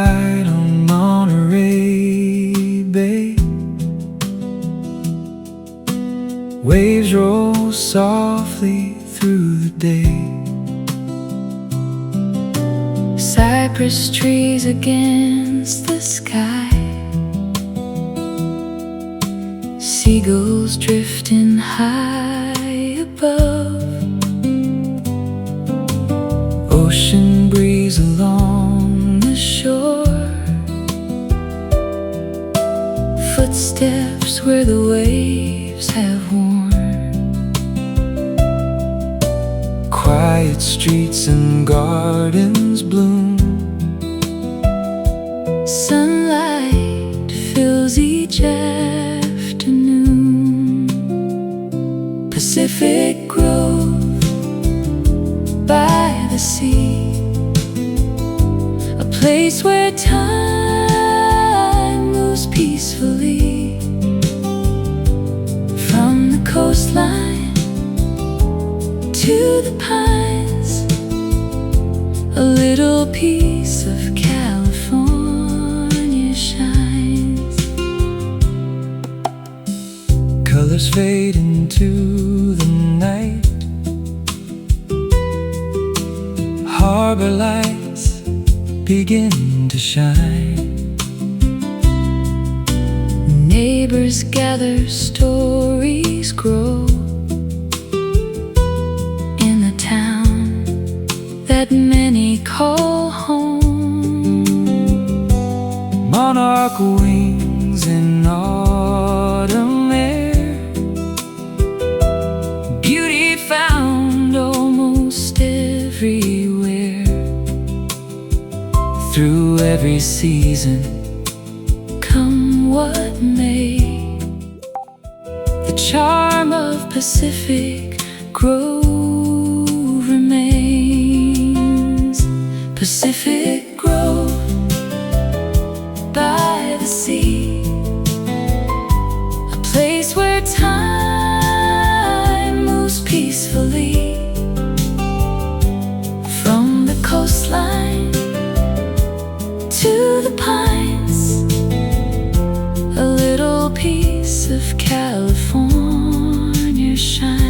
light on Monterey Bay. Waves roll softly through the day. Cypress trees against the sky, seagulls drifting high above, ocean breeze along the shore, footsteps where the waves have worn, quiet streets and gardens bloom. Sunlight fills each afternoon. Pacific Grove by the sea, a place where time moves peacefully. From the coastline to the pines, a little piece of California shines. Colors fade into the night, harbor lights begin to shine. Neighbors gather, stories grow in the town that many call home. Monarch wings in autumn air, Beauty found almost everywhere. through every season, Come what may, the charm of Pacific Grove remains. Pacific Grove by the sea, a place where time moves peacefully. From the coastline to the pines, a little piece of California shines.